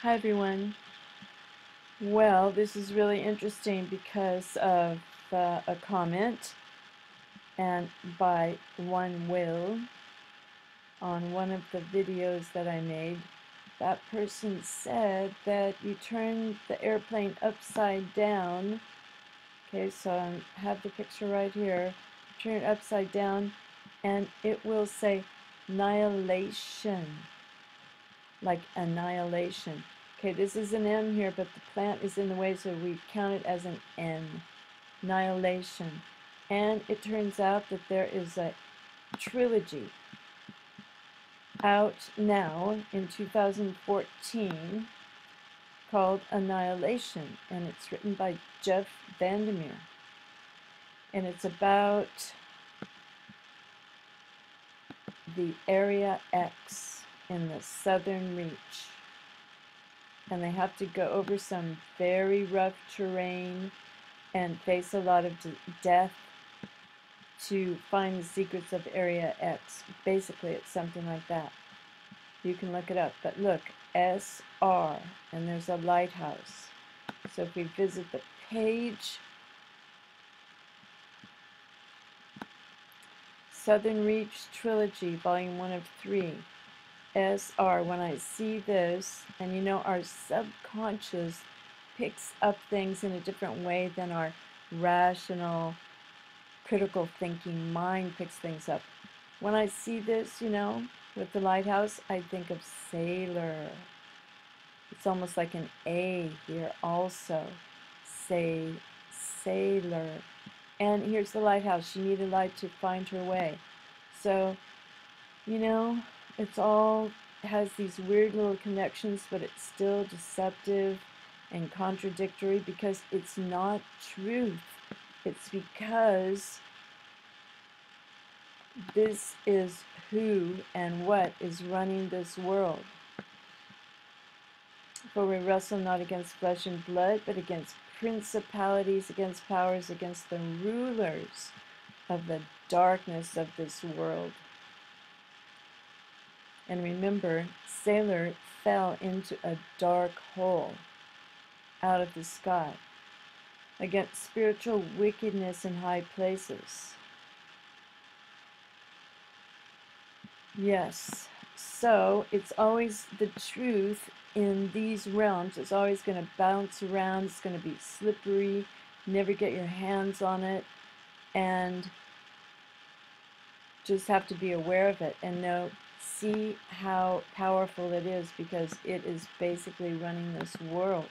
Hi everyone. Well, this is really interesting because of a comment and by one will on one of the videos that I made. That person said that you turn the airplane upside down. Okay, so I have the picture right here. Turn it upside down and it will say annihilation, like annihilation. Okay, this is an M here, but the plant is in the way, so we count it as an N. Annihilation. And it turns out that there is a trilogy out now in 2014 called Annihilation, and it's written by Jeff Vandermeer. And it's about the Area X in the Southern Reach. And they have to go over some very rough terrain and face a lot of death to find the secrets of Area X. Basically, it's something like that. You can look it up. But look, SR, and there's a lighthouse. So if we visit the page, Southern Reach Trilogy, Volume 1 of 3, SR. When I see this, and you know our subconscious picks up things in a different way than our rational, critical thinking mind picks things up. When I see this, you know, with the lighthouse, I think of sailor. It's almost like an A here also. Say, sailor. And here's the lighthouse. She needed light to find her way. So, you know, it's all has these weird little connections, but it's still deceptive and contradictory because it's not truth. It's because this is who and what is running this world. For we wrestle not against flesh and blood, but against principalities, against powers, against the rulers of the darkness of this world. And remember, sailor fell into a dark hole out of the sky against spiritual wickedness in high places. Yes, so it's always the truth in these realms. It's always going to bounce around. It's going to be slippery. Never get your hands on it. And just have to be aware of it and see how powerful it is, because it is basically running this world.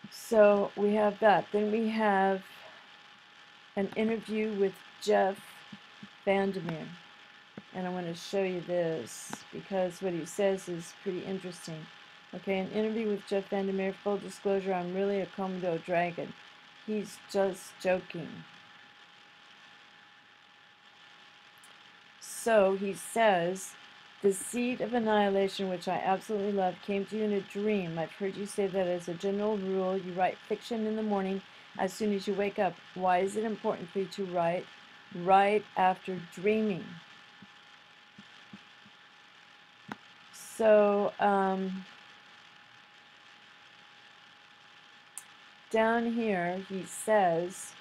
So we have that. Then we have an interview with Jeff Vandermeer. And I want to show you this because what he says is pretty interesting. Okay, an interview with Jeff Vandermeer. Full disclosure, I'm really a Komodo dragon. He's just joking. So he says, the seed of annihilation, which I absolutely love, came to you in a dream. I've heard you say that as a general rule, you write fiction in the morning as soon as you wake up. Why is it important for you to write right after dreaming? So, down here he says,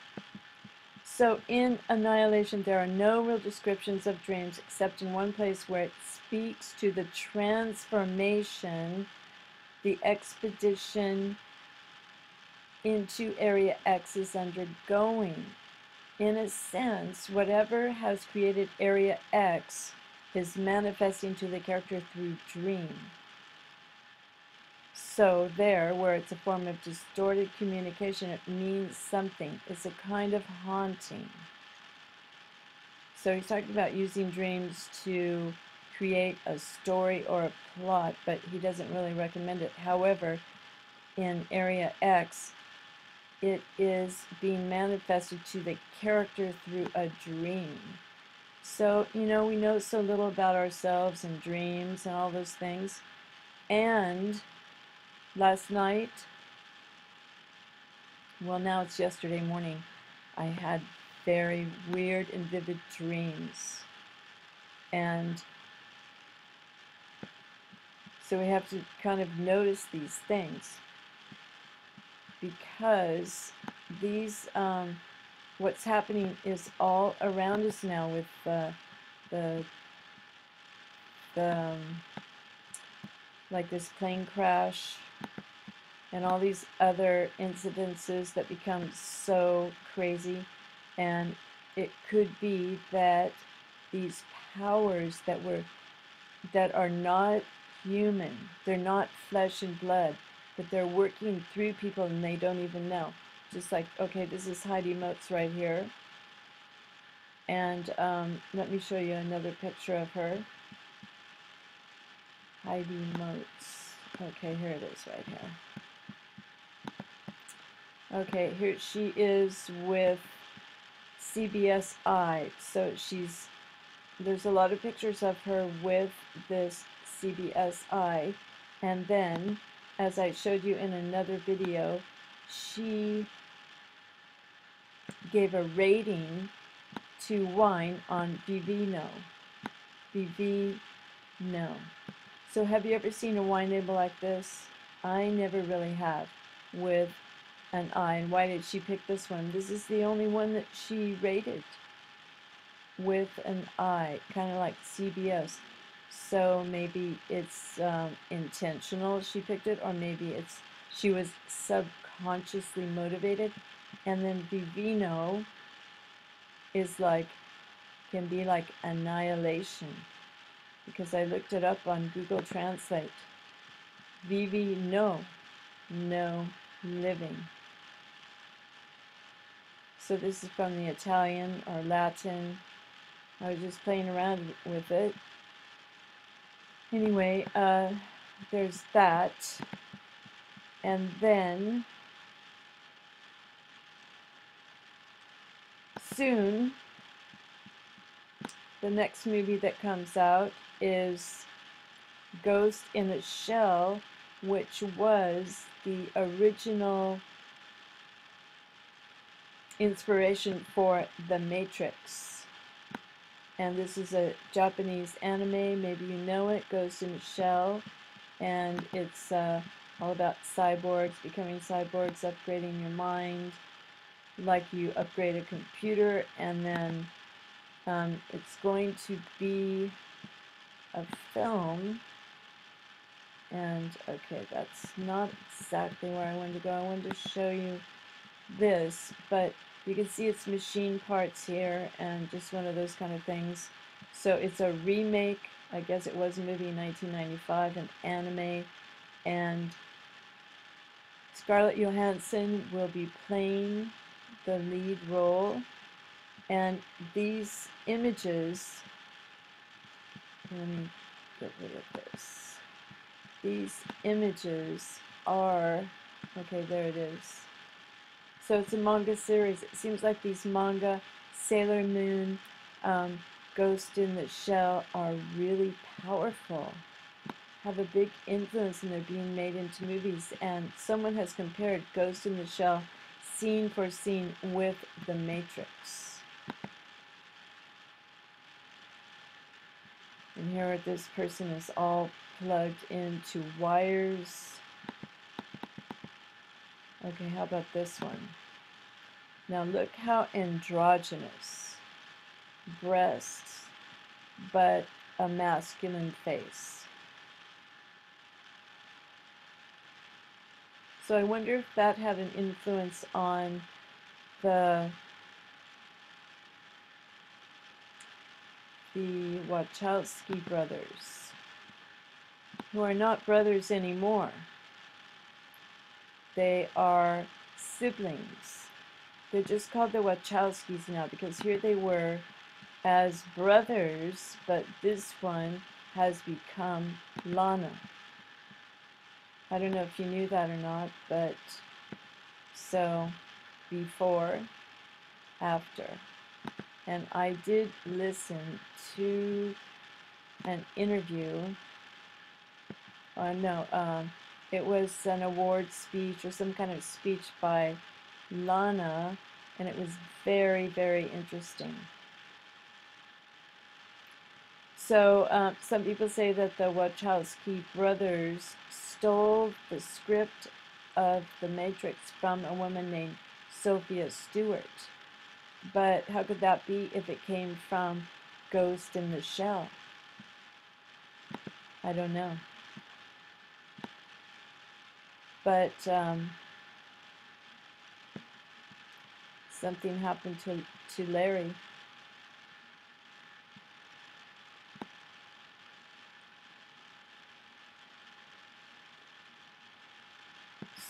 so in Annihilation there are no real descriptions of dreams except in one place where it speaks to the transformation the expedition into Area X is undergoing. In a sense, whatever has created Area X is manifesting to the character through dream. So there, where it's a form of distorted communication, it means something. It's a kind of haunting. So he's talking about using dreams to create a story or a plot, but he doesn't really recommend it. However, in Area X, it is being manifested to the character through a dream. So, you know, we know so little about ourselves and dreams and all those things. And last night, well, now it's yesterday morning, I had very weird and vivid dreams. And So we have to kind of notice these things, because these what's happening is all around us now with the like this plane crash and all these other incidences that become so crazy. And it could be that these powers that are not human, they're not flesh and blood, but they're working through people and they don't even know. Just like, okay, this is Heidi Moats right here. And let me show you another picture of her. Heidi Moats. Okay, here it is right here. Okay, here she is with CBSI. So there's a lot of pictures of her with this CBSI. And then, as I showed you in another video, she gave a rating to wine on Vivino. Vivino. So have you ever seen a wine label like this? I never really have, with an I. And why did she pick this one? This is the only one that she rated with an I, kind of like CBS. So maybe it's intentional she picked it, or maybe she was subconsciously motivated. And then Vivino is can be like annihilation, because I looked it up on Google Translate. Vivi, no living. So this is from the Italian or Latin. I was just playing around with it. Anyway, there's that. And then soon, the next movie that comes out is Ghost in the Shell, which was the original inspiration for The Matrix. And this is a Japanese anime, maybe you know it, Ghost in the Shell. And it's all about cyborgs, becoming cyborgs, upgrading your mind, like you upgrade a computer. And then it's going to be a film. And okay, that's not exactly where I wanted to go. I wanted to show you this, but you can see it's machine parts here and just one of those kind of things. So it's a remake. I guess it was a movie in 1995, an anime, and Scarlett Johansson will be playing the lead role. And these images, let me get rid of this. These images are, okay, there it is. So it's a manga series. It seems like these manga, Sailor Moon, Ghost in the Shell, are really powerful, have a big influence, and they're being made into movies. And someone has compared Ghost in the Shell scene for scene with The Matrix. And here this person is all plugged into wires. Okay, how about this one? Now look how androgynous. Breasts, but a masculine face. So I wonder if that had an influence on the Wachowski brothers, who are not brothers anymore. They are siblings. They're just called the Wachowskis now, because here they were as brothers, but this one has become Lana. I don't know if you knew that or not, but so before, after. And I did listen to an interview. It was an award speech or some kind of speech by Lana, and it was very, very interesting. So some people say that the Wachowski brothers stole the script of The Matrix from a woman named Sophia Stewart. But how could that be if it came from Ghost in the Shell? I don't know. But something happened to Larry.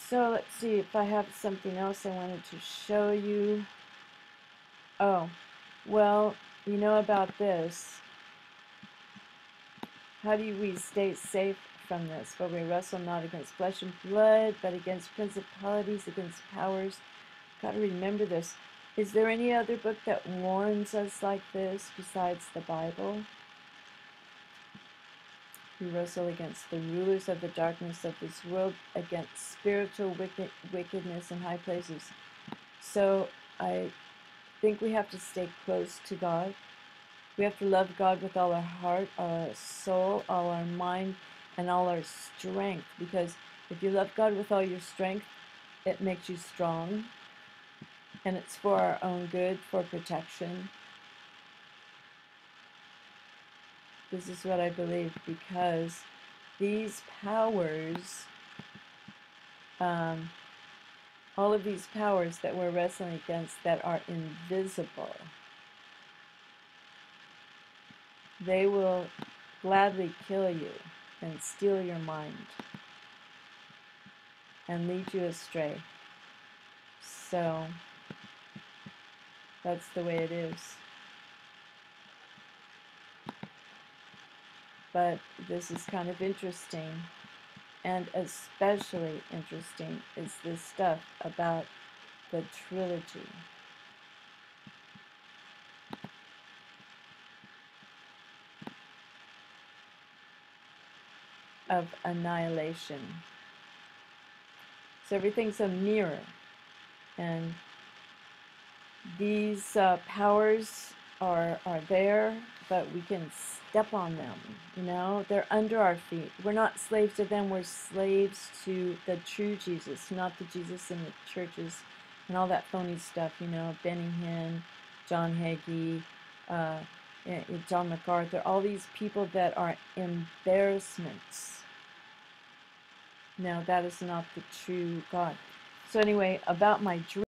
So let's see if I have something else I wanted to show you. Oh, well, you know about this. How do we stay safe from this? For we wrestle not against flesh and blood, but against principalities, against powers. Got to remember this. Is there any other book that warns us like this besides the Bible? We wrestle against the rulers of the darkness of this world, against spiritual wickedness in high places. So I think we have to stay close to God. We have to love God with all our heart, all our soul, all our mind, and all our strength. Because if you love God with all your strength, it makes you strong. And it's for our own good, for protection. This is what I believe, because these powers, all of these powers that we're wrestling against that are invisible, they will gladly kill you and steal your mind and lead you astray. So that's the way it is. But this is kind of interesting, and especially interesting is this stuff about the trilogy. Of annihilation. So everything's a mirror, and these powers are there, but we can step on them. You know, they're under our feet. We're not slaves to them. We're slaves to the true Jesus, not the Jesus in the churches and all that phony stuff. You know, Benny Hinn, John Hagee, John MacArthur, all these people that are embarrassments. No, that is not the true God. So anyway, about my dream.